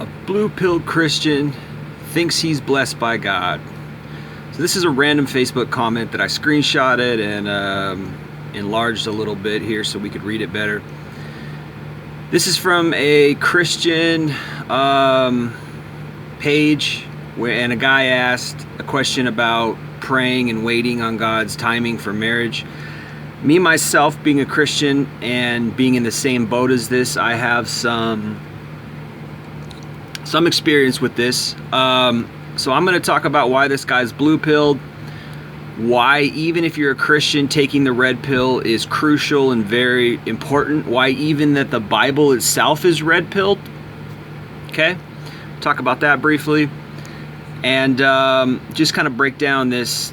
A blue-pilled Christian thinks he's blessed by God. So this is a random Facebook comment that I screenshotted and enlarged a little bit here so we could read it better. This is from a Christian page and a guy asked a question about praying and waiting on God's timing for marriage. Me, myself, being a Christian and being in the same boat as this, I have some experience with this. So I'm going to talk about why this guy's blue-pilled, why even if you're a Christian, taking the red pill is crucial and very important, why even that the Bible itself is red-pilled. Okay? Talk about that briefly. And just kind of break down this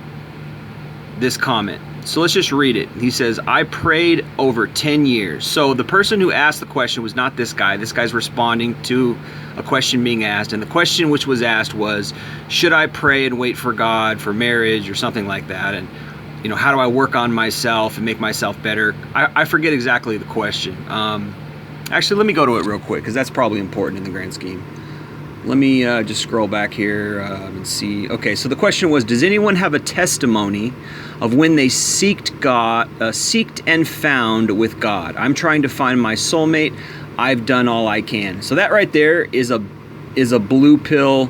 comment. So let's just read it. He says, I prayed over 10 years. So the person who asked the question was not this guy. This guy's responding to a question being asked. And the question which was asked was, should I pray and wait for God for marriage or something like that? And, you know, how do I work on myself and make myself better? I forget exactly the question. Actually, let me go to it real quick because that's probably important in the grand scheme. Let me just scroll back here and see. Okay, so the question was, does anyone have a testimony of when they seeked and found with God? I'm trying to find my soulmate. I've done all I can. So that right there is a blue pill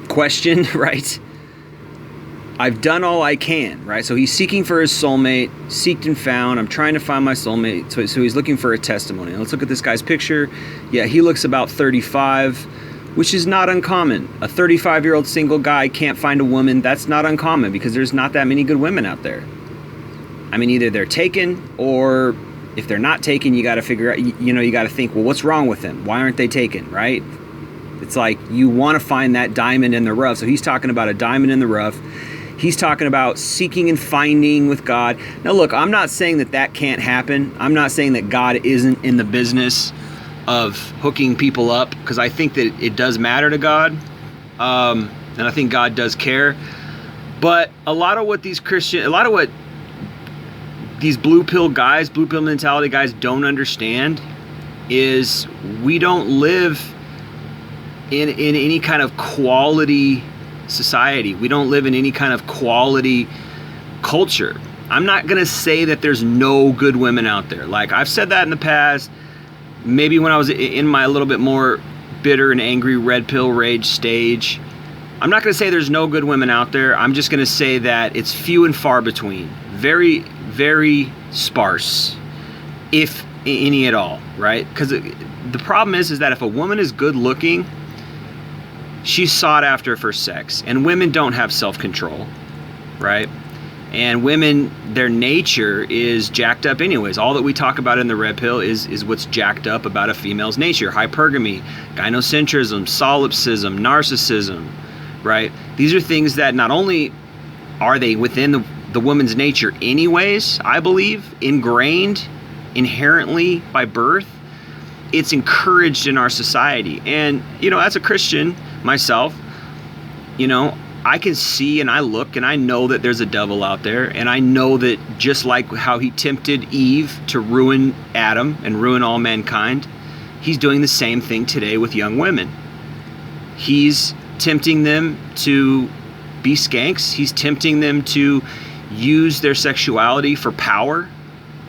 question, right? I've done all I can, right? So he's seeking for his soulmate, seeked and found. I'm trying to find my soulmate. So he's looking for a testimony. Let's look at this guy's picture. Yeah, he looks about 35, which is not uncommon. A 35-year-old single guy can't find a woman. That's not uncommon because there's not that many good women out there. I mean, either they're taken, or if they're not taken, you got to figure out, you got to think, well, what's wrong with them? Why aren't they taken, right? It's like you want to find that diamond in the rough. So he's talking about a diamond in the rough. He's talking about seeking and finding with God. Now, look, I'm not saying that can't happen. I'm not saying that God isn't in the business of hooking people up, because I think that it does matter to God. And I think God does care. But a lot of what these blue pill mentality guys don't understand is we don't live in any kind of quality society. We don't live in any kind of quality culture. I'm not going to say that there's no good women out there. Like, I've said that in the past, maybe when I was in my a little bit more bitter and angry red pill rage stage. I'm not going to say there's no good women out there. I'm just going to say that it's few and far between. Very, very sparse, if any at all, right? Because the problem is that if a woman is good looking, she's sought after for sex, and women don't have self-control, right? And women, their nature is jacked up anyways. All that we talk about in the red pill is what's jacked up about a female's nature. Hypergamy, gynocentrism, solipsism, narcissism, right? These are things that not only are they within the woman's nature anyways, I believe, ingrained inherently by birth, it's encouraged in our society. And, as a Christian myself, I can see and I look and I know that there's a devil out there. And I know that just like how he tempted Eve to ruin Adam and ruin all mankind, he's doing the same thing today with young women. He's tempting them to be skanks. He's tempting them to use their sexuality for power,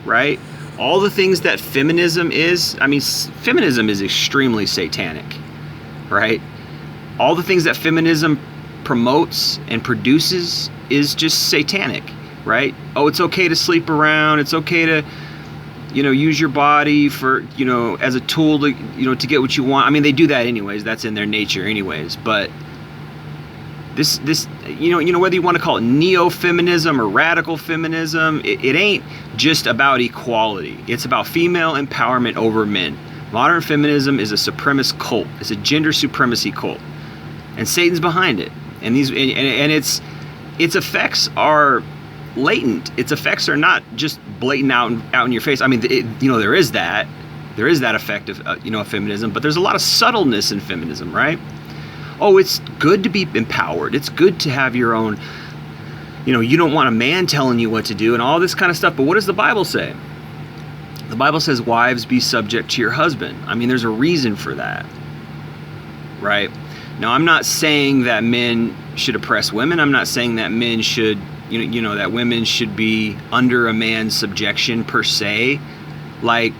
right? All the things that feminism is, feminism is extremely satanic, right? All the things that feminism promotes and produces is just satanic, right? Oh, it's okay to sleep around. It's okay to, use your body for, as a tool to, to get what you want. They do that anyways. That's in their nature anyways. But this, whether you want to call it neo-feminism or radical feminism, it ain't just about equality. It's about female empowerment over men. Modern feminism is a supremacist cult. It's a gender supremacy cult. And Satan's behind it. And its effects are latent. Its effects are not just blatant out in your face. There is that effect of of feminism, but there's a lot of subtleness in feminism, right? Oh, it's good to be empowered. It's good to have your own, you don't want a man telling you what to do and all this kind of stuff. But what does the Bible say? The Bible says, wives, be subject to your husband. I mean, there's a reason for that, right? Now, I'm not saying that men should oppress women. I'm not saying that men should, that women should be under a man's subjection per se. Like,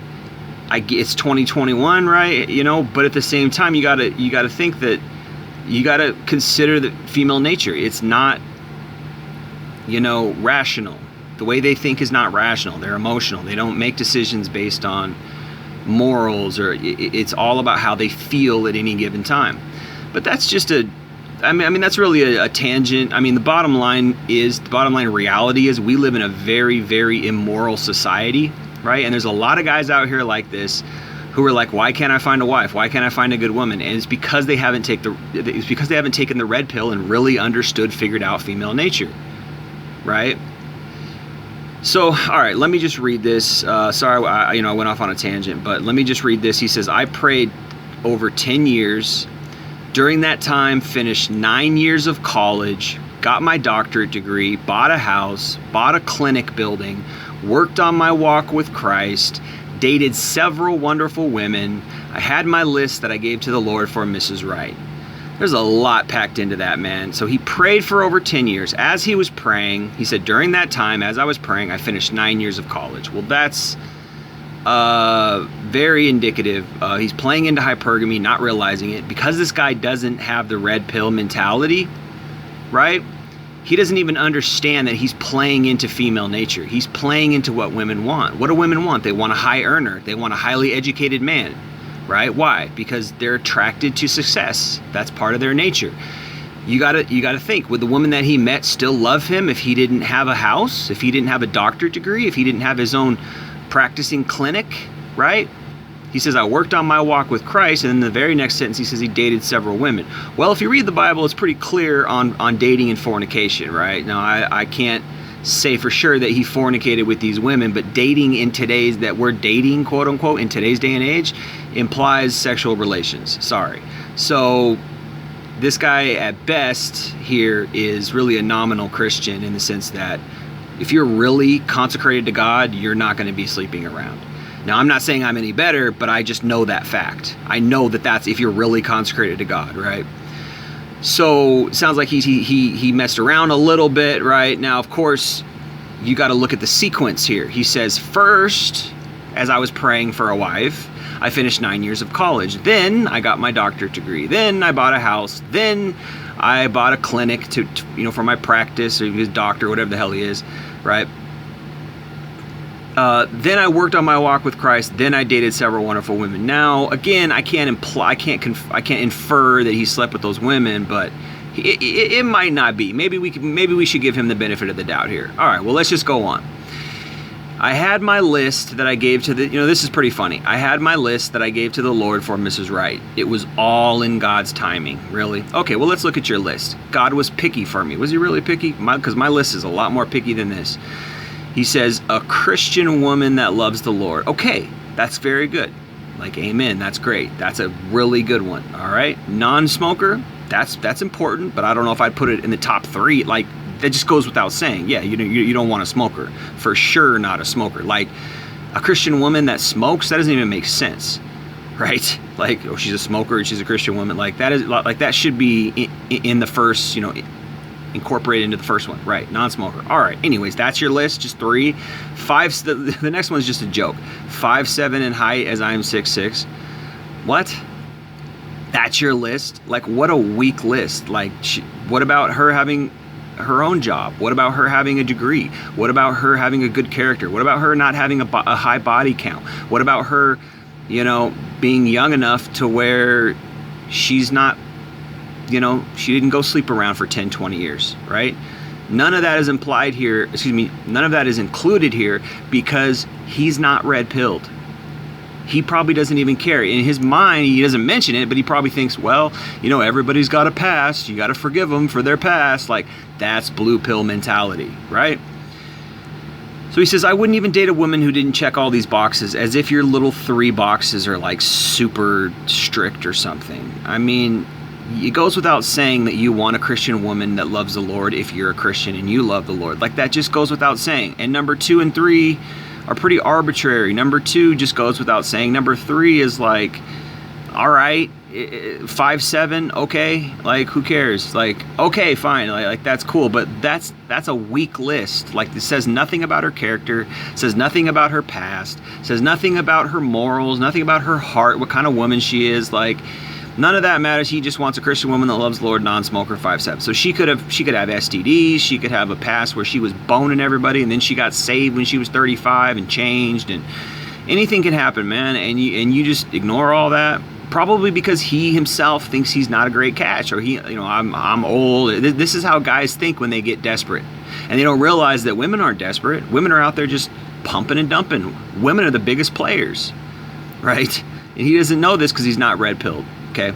it's 2021, right? But at the same time, you gotta think that you gotta consider the female nature. It's not, rational. The way they think is not rational. They're emotional. They don't make decisions based on morals, or it's all about how they feel at any given time. But that's just that's really a tangent. I mean, the bottom line reality is we live in a very, very immoral society, right? And there's a lot of guys out here like this who are like, why can't I find a wife? Why can't I find a good woman? And it's because they haven't taken the red pill and really figured out female nature, right? So, all right, let me just read this. Sorry, I went off on a tangent, but let me just read this. He says, I prayed over 10 years. During that time, finished 9 years of college, got my doctorate degree, bought a house, bought a clinic building, worked on my walk with Christ, dated several wonderful women. I had my list that I gave to the Lord for Mrs. Right. There's a lot packed into that, man. So he prayed for over 10 years. As he was praying, he said, during that time, as I was praying, I finished 9 years of college. Well, that's very indicative. He's playing into hypergamy, not realizing it. Because this guy doesn't have the red pill mentality, right? He doesn't even understand that he's playing into female nature. He's playing into what women want. What do women want? They want a high earner. They want a highly educated man. Right? Why? Because they're attracted to success. That's part of their nature. You gotta think, would the woman that he met still love him if he didn't have a house, if he didn't have a doctorate degree, if he didn't have his own practicing clinic, right? He says, I worked on my walk with Christ, and then the very next sentence he says he dated several women. Well, if you read the Bible, it's pretty clear on dating and fornication, right? Now, I can't say for sure that he fornicated with these women, but dating that we're dating, quote unquote, in today's day and age implies sexual relations. Sorry. So this guy at best here is really a nominal Christian, in the sense that if you're really consecrated to God, you're not going to be sleeping around. Now, I'm not saying I'm any better, but I just know that fact. I know that's if you're really consecrated to God, right? So it sounds like he messed around a little bit, right? Now, of course, you got to look at the sequence here. He says, first, as I was praying for a wife, I finished 9 years of college. Then I got my doctorate degree. Then I bought a house. Then I bought a clinic to for my practice, or his doctor, whatever the hell he is, right? Then I worked on my walk with Christ. Then I dated several wonderful women. Now, again, I can't infer that he slept with those women, but it might not be. Maybe we should give him the benefit of the doubt here. All right, well, let's just go on. I had my list that I gave to this is pretty funny. I had my list that I gave to the Lord for Mrs. Right. It was all in God's timing, really. Okay, well, let's look at your list. God was picky for me. Was he really picky? Because my list is a lot more picky than this. He says, a Christian woman that loves the Lord. Okay, that's very good. Like, amen, that's great. That's a really good one, all right? Non-smoker, that's important, but I don't know if I'd put it in the top 3. Like, that just goes without saying. Yeah, you don't want a smoker. For sure not a smoker. Like, a Christian woman that smokes, that doesn't even make sense, right? Like, oh, she's a smoker and she's a Christian woman. Like, that should be in the first, incorporated into the first one, right? Non-smoker. All right, anyways, that's your list, just 3. 5, the next one's just a joke. 5'7" in height, as I am 6'6". What? That's your list? Like, what a weak list. Like, what about her having her own job? What about her having a degree? What about her having a good character? What about her not having a high body count? What about her, being young enough to where she's not, she didn't go sleep around for 10, 20 years, right? None of that is implied here. None of that is included here because he's not red-pilled. He probably doesn't even care. In his mind, he doesn't mention it, but he probably thinks, well, everybody's got a past. You got to forgive them for their past. Like, that's blue pill mentality, right? So he says, I wouldn't even date a woman who didn't check all these boxes, as if your little 3 boxes are like super strict or something. I mean, it goes without saying that you want a Christian woman that loves the Lord if you're a Christian and you love the Lord. Like, that just goes without saying. And number 2 and 3 are pretty arbitrary. Number 2 just goes without saying. Number 3 is like, all right, 5'7", okay, like who cares? Like, okay, fine, like that's cool, but that's a weak list. Like, it says nothing about her character, says nothing about her past, says nothing about her morals, nothing about her heart, what kind of woman she is. Like, none of that matters. He just wants a Christian woman that loves the Lord, non-smoker, 5'7". So she could have STDs, she could have a past where she was boning everybody, and then she got saved when she was 35 and changed, and anything can happen, man. And you just ignore all that. Probably because he himself thinks he's not a great catch, or I'm old. This is how guys think when they get desperate, and they don't realize that women aren't desperate. Women are out there just pumping and dumping. Women are the biggest players, right? And he doesn't know this because he's not red-pilled. Okay.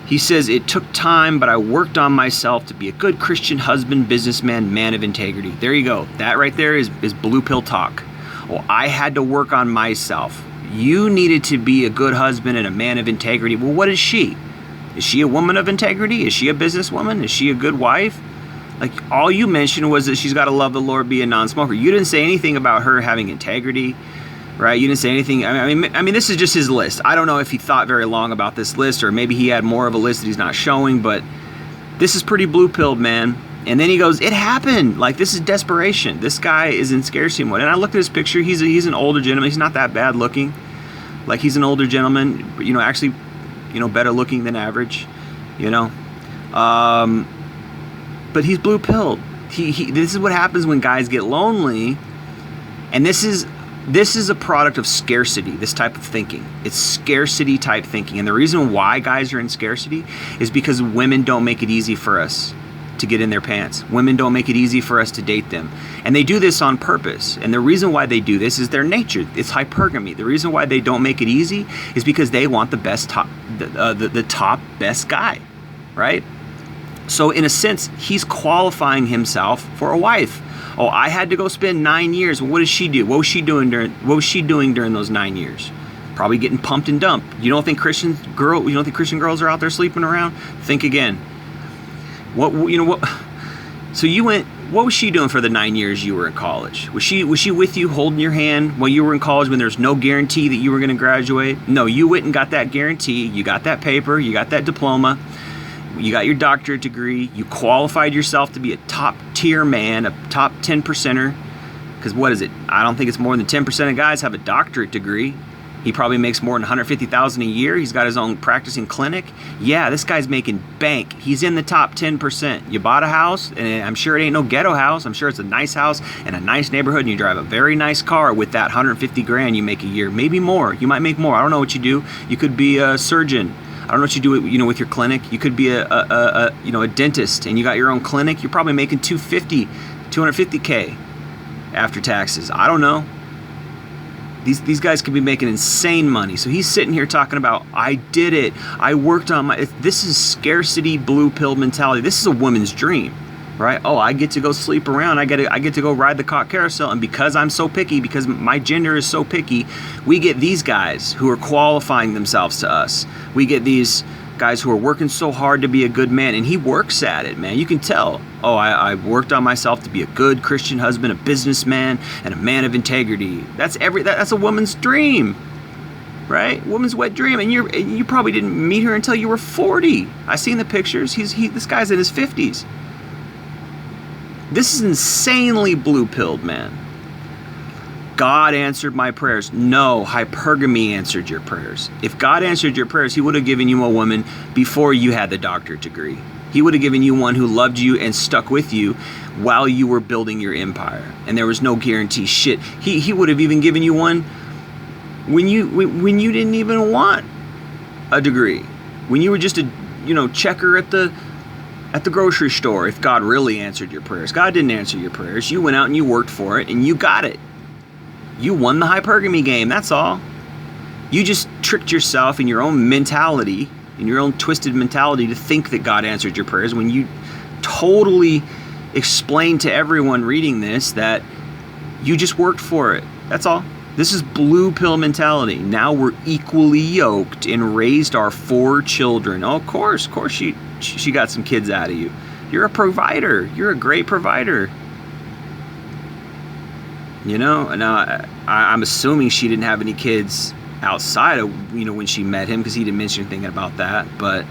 He says, it took time, but I worked on myself to be a good Christian husband, businessman, man of integrity. There you go. That right there is blue pill talk. Well, I had to work on myself. You needed to be a good husband and a man of integrity. Well, what is she? Is she a woman of integrity? Is she a businesswoman? Is she a good wife? Like, all you mentioned was that she's got to love the Lord, be a non-smoker. You didn't say anything about her having integrity, right? You didn't say anything. I mean, this is just his list. I don't know if he thought very long about this list, or maybe he had more of a list that he's not showing, but this is pretty blue-pilled, man. And then he goes, it happened. Like, this is desperation. This guy is in scarcity mode. And I looked at his picture. He's an older gentleman. He's not that bad looking. Like, he's an older gentleman, actually, better looking than average, but he's blue-pilled. This is what happens when guys get lonely. And this is a product of scarcity, this type of thinking. It's scarcity type thinking. And the reason why guys are in scarcity is because women don't make it easy for us to get in their pants. Women don't make it easy for us to date them. And they do this on purpose. And the reason why they do this is their nature. It's hypergamy. The reason why they don't make it easy is because they want the best the top best guy, right? So in a sense, he's qualifying himself for a wife. Oh, I had to go spend 9 years. Well, what did she do? What was she doing during those 9 years? Probably getting pumped and dumped. You don't think Christian girls are out there sleeping around? Think again. So you went, what was she doing for the 9 years you were in college? Was she with you, holding your hand while you were in college when there's no guarantee that you were going to graduate? No, you went and got that guarantee. You got that paper. You got that diploma. You got your doctorate degree. You qualified yourself to be a top tier man, a top 10%er. Because what is it? I don't think it's more than 10% of guys have a doctorate degree. He probably makes more than $150,000 a year. He's got his own practicing clinic. Yeah, this guy's making bank. He's in the top 10%. You bought a house, and I'm sure it ain't no ghetto house. I'm sure it's a nice house in a nice neighborhood, and you drive a very nice car with that $150,000 you make a year, maybe more. You might make more. I don't know what you do. You could be a surgeon. I don't know what you do, with your clinic. You could be a dentist, and you got your own clinic. You're probably making $250K after taxes. I don't know. These guys could be making insane money. So he's sitting here talking about, I did it. I worked on this is scarcity blue pill mentality. This is a woman's dream, right? Oh, I get to go sleep around. I get to go ride the cock carousel. And because I'm so picky, because my gender is so picky, we get these guys who are qualifying themselves to us. We get these guys who are working so hard to be a good man, and he works at it, man. You can tell. Oh, I worked on myself to be a good Christian husband, a businessman, and a man of integrity. That's a woman's dream, right? Woman's wet dream. And you probably didn't meet her until you were 40. I seen the pictures. This guy's in his 50s. This is insanely blue-pilled, man. God answered my prayers. No, hypergamy answered your prayers. If God answered your prayers, he would have given you a woman before you had the doctorate degree. He would have given you one who loved you and stuck with you while you were building your empire. And there was no guarantee shit. He would have even given you one when you didn't even want a degree. When you were just a checker at the grocery store. If God really answered your prayers. God didn't answer your prayers. You went out and you worked for it and you got it. You won the hypergamy game, that's all. You just tricked yourself in your own mentality, in your own twisted mentality, to think that God answered your prayers when you totally explained to everyone reading this that you just worked for it. That's all. This is blue pill mentality. Now we're equally yoked and raised our 4 children. Oh, of course she got some kids out of you. You're a provider. You're a great provider. You know, now I'm assuming she didn't have any kids outside of, when she met him, because he didn't mention anything about that. But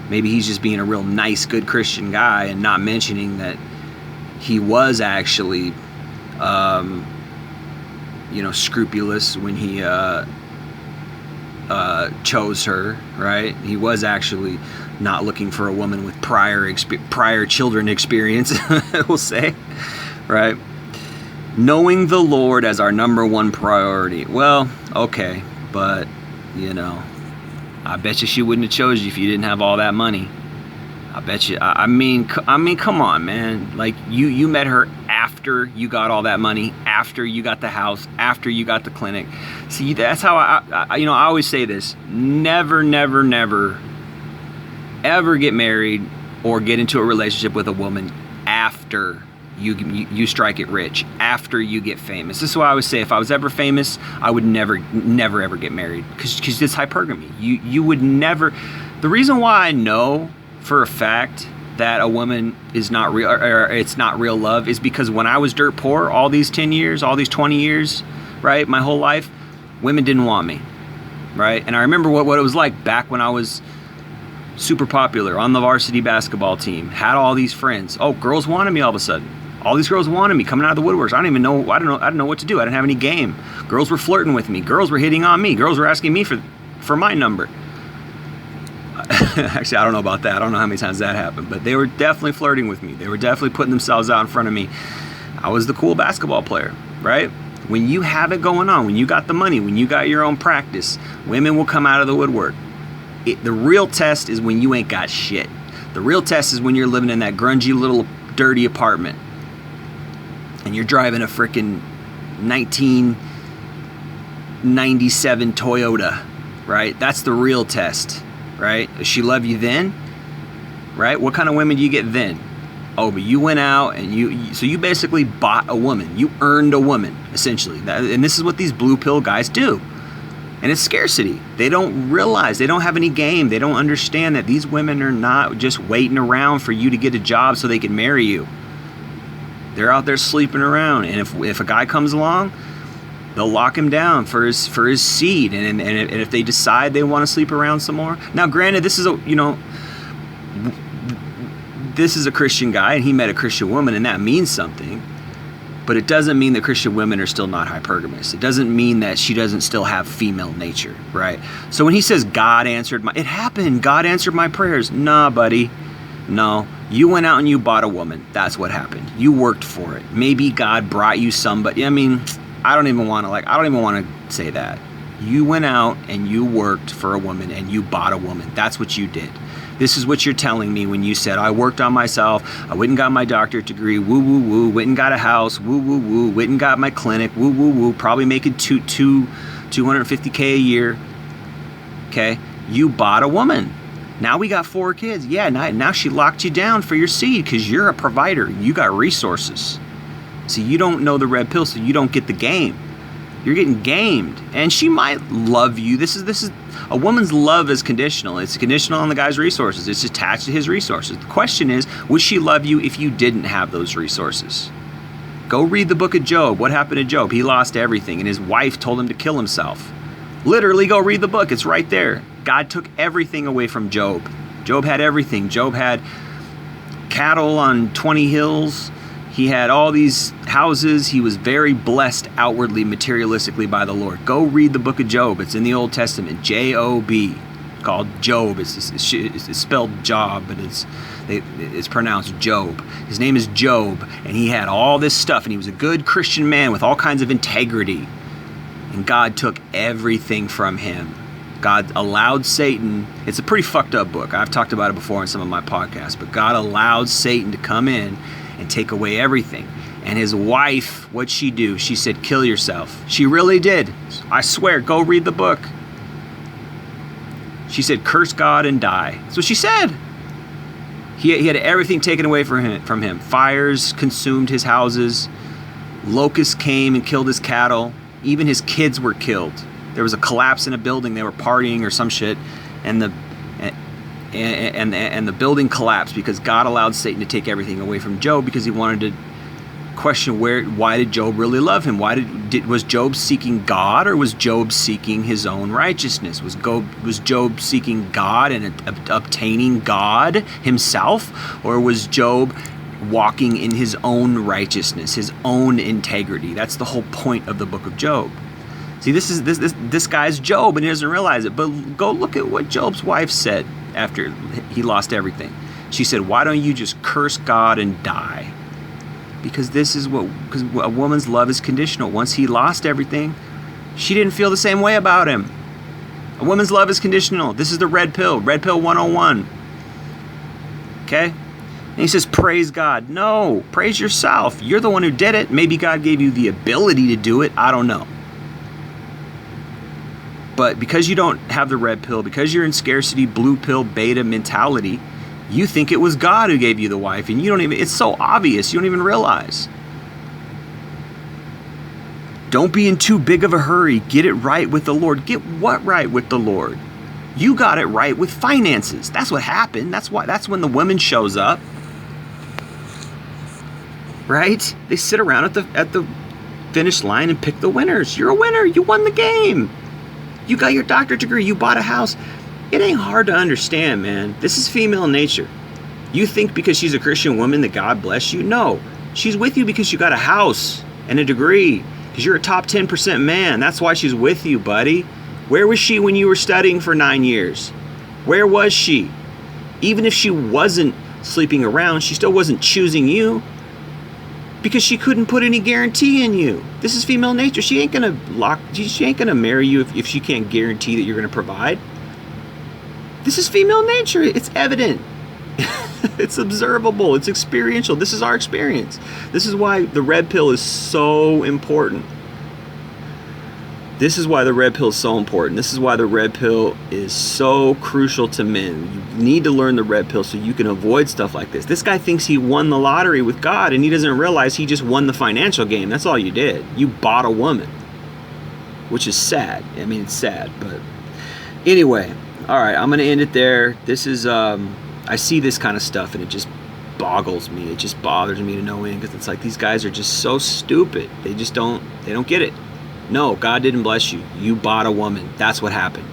maybe he's just being a real nice, good Christian guy and not mentioning that he was actually, scrupulous when he chose her, right? He was actually not looking for a woman with prior children experience, we'll say, right? Knowing the Lord as our number one priority. Well, okay, but, I bet you she wouldn't have chose you if you didn't have all that money. I bet you. I mean, come on, man. Like, you met her after you got all that money, after you got the house, after you got the clinic. See, that's how I always say this: never, never, never, ever get married or get into a relationship with a woman after you strike it rich, after you get famous. This is why I always say, if I was ever famous, I would never, ever get married, because it's hypergamy. You would never. The reason why I know for a fact that a woman is not real, or it's not real love, is because when I was dirt poor, all these 10 years, all these 20 years, right, my whole life, women didn't want me, right? And I remember what it was like back when I was super popular on the varsity basketball team, had all these friends. Oh, girls wanted me all of a sudden. All these girls wanted me coming out of the woodworks. I didn't know what to do. I didn't have any game. Girls were flirting with me. Girls were hitting on me. Girls were asking me for my number. Actually, I don't know about that. I don't know how many times that happened, but they were definitely flirting with me. They were definitely putting themselves out in front of me. I was the cool basketball player, right? When you have it going on, when you got the money, when you got your own practice, women will come out of the woodwork. The real test is when you ain't got shit. The real test is when you're living in that grungy little dirty apartment and you're driving a freaking 1997 Toyota, right? That's the real test, right? Does she love you then? Right? What kind of women do you get then? Oh, but you went out and so you basically bought a woman. You earned a woman, essentially. And this is what these blue pill guys do. And it's scarcity. They don't realize, they don't have any game. They don't understand that these women are not just waiting around for you to get a job so they can marry you. They're out there sleeping around. And if a guy comes along, they'll lock him down for his seed. And if they decide they want to sleep around some more. Now, granted, this is a Christian guy and he met a Christian woman, and that means something. But it doesn't mean that Christian women are still not hypergamous. It doesn't mean that she doesn't still have female nature, right? So when he says God answered it happened. God answered my prayers. Nah, buddy. No. You went out and you bought a woman. That's what happened. You worked for it. Maybe God brought you somebody. I mean, I don't even want to say that. You went out and you worked for a woman and you bought a woman. That's what you did. This is what you're telling me when you said, I worked on myself, I went and got my doctorate degree, woo, woo, woo, went and got a house, woo, woo, woo, went and got my clinic, woo, woo, woo, probably making $250K a year, okay? You bought a woman. Now we got 4 kids. Yeah, now she locked you down for your seed because you're a provider. You got resources. See, you don't know the red pill, so you don't get the game. You're getting gamed, and she might love you. This is a woman's love is conditional. It's conditional on the guy's resources. It's attached to his resources. The question is, would she love you if you didn't have those resources? Go read the book of Job. What happened to Job? He lost everything, and his wife told him to kill himself. Literally, go read the book. It's right there. God took everything away from Job. Job had everything. Job had cattle on 20 hills. He had all these houses. He was very blessed outwardly, materialistically by the Lord. Go read the book of Job. It's in the Old Testament. J-O-B, called Job. It's spelled Job, but it's pronounced Job. His name is Job, and he had all this stuff, and he was a good Christian man with all kinds of integrity. And God took everything from him. God allowed Satan, it's a pretty fucked up book. I've talked about it before in some of my podcasts, but God allowed Satan to come in and take away everything. And his wife, what'd she do? She said, kill yourself. She really did. I swear, go read the book. She said, curse God and die. That's what she said. He had everything taken away from him. Fires consumed his houses. Locusts came and killed his cattle. Even his kids were killed. There was a collapse in a building. They were partying or some shit. And the building collapsed because God allowed Satan to take everything away from Job because he wanted to question, why did Job really love him? Was Job seeking God, or was Job seeking his own righteousness? Was Job seeking God and obtaining God himself, or was Job walking in his own righteousness, his own integrity? That's the whole point of the book of Job. See, this guy's Job, and he doesn't realize it. But go look at what Job's wife said after he lost everything. She said, "Why don't you just curse God and die?" Because because a woman's love is conditional. Once he lost everything, she didn't feel the same way about him. A woman's love is conditional. This is the red pill 101. Okay? And he says, praise God. No, praise yourself. You're the one who did it. Maybe God gave you the ability to do it. I don't know. But because you don't have the red pill, because you're in scarcity, blue pill, beta mentality, you think it was God who gave you the wife, and it's so obvious, you don't even realize. Don't be in too big of a hurry. Get it right with the Lord. Get what right with the Lord? You got it right with finances. That's what happened. That's when the woman shows up. Right? They sit around at the finish line and pick the winners. You're a winner. You won the game. You got your doctorate degree. You bought a house. It ain't hard to understand, man. This is female nature. You think because she's a Christian woman that God bless you? No. She's with you because you got a house and a degree. Because you're a top 10% man. That's why she's with you, buddy. Where was she when you were studying for 9 years? Where was she? Even if she wasn't sleeping around, she still wasn't choosing you. Because she couldn't put any guarantee in you. This is female nature. She ain't gonna marry you if she can't guarantee that you're gonna provide. This is female nature. It's evident. It's observable. It's experiential. This is our experience. This is why the red pill is so important. This is why the red pill is so important. This is why the red pill is so crucial to men. You need to learn the red pill so you can avoid stuff like this. This guy thinks he won the lottery with God, and he doesn't realize he just won the financial game. That's all you did. You bought a woman, which is sad. I mean, it's sad, but anyway. All right, I'm going to end it there. This is, I see this kind of stuff, and it just boggles me. It just bothers me to no end, because it's like these guys are just so stupid. They don't get it. No, God didn't bless you. You bought a woman. That's what happened.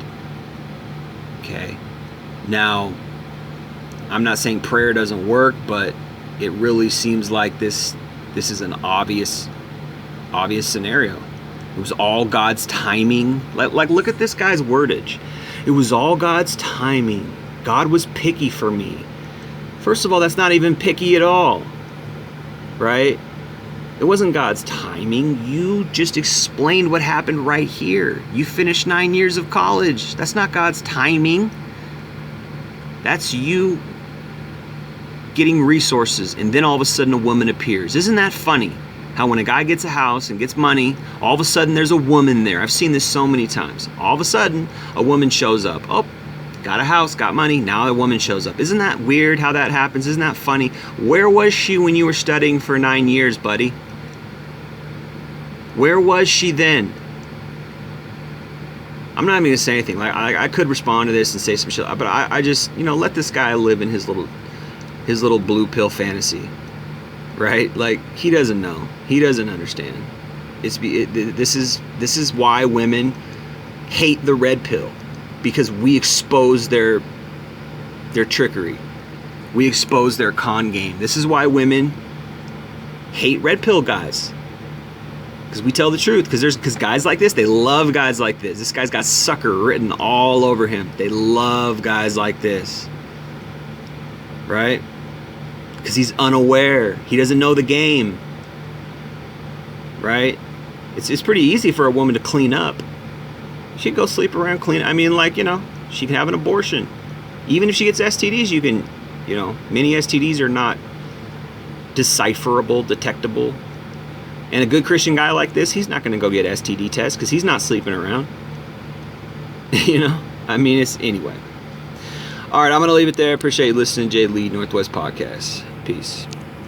Okay? Now, I'm not saying prayer doesn't work, but it really seems like this is an obvious scenario. It was all God's timing. Like look at this guy's wordage. It was all God's timing. God was picky for me. First of all, that's not even picky at all. Right? It wasn't God's timing. You just explained what happened right here. You finished 9 years of college. That's not God's timing. That's you getting resources, and then all of a sudden a woman appears. Isn't that funny? How when a guy gets a house and gets money, all of a sudden there's a woman there. I've seen this so many times. All of a sudden, a woman shows up. Oh, got a house, got money, now a woman shows up. Isn't that weird how that happens? Isn't that funny? Where was she when you were studying for 9 years, buddy? Where was she then? I'm not even going to say anything. Like I could respond to this and say some shit, but I just, let this guy live in his little blue pill fantasy. Right? Like, he doesn't know. He doesn't understand. This is why women hate the red pill, because we expose their trickery. We expose their con game. This is why women hate red pill guys, because we tell the truth. Because guys like this, they love guys like this. This guy's got sucker written all over him. They love guys like this, right? Because he's unaware. He doesn't know the game. Right? It's pretty easy for a woman to clean up. She can go sleep around, clean. I mean, she can have an abortion. Even if she gets STDs, you can, many STDs are not decipherable, detectable. And a good Christian guy like this, he's not going to go get STD tests because he's not sleeping around. I mean, anyway. All right, I'm going to leave it there. Appreciate you listening to Jay Lee Northwest Podcast. Peace.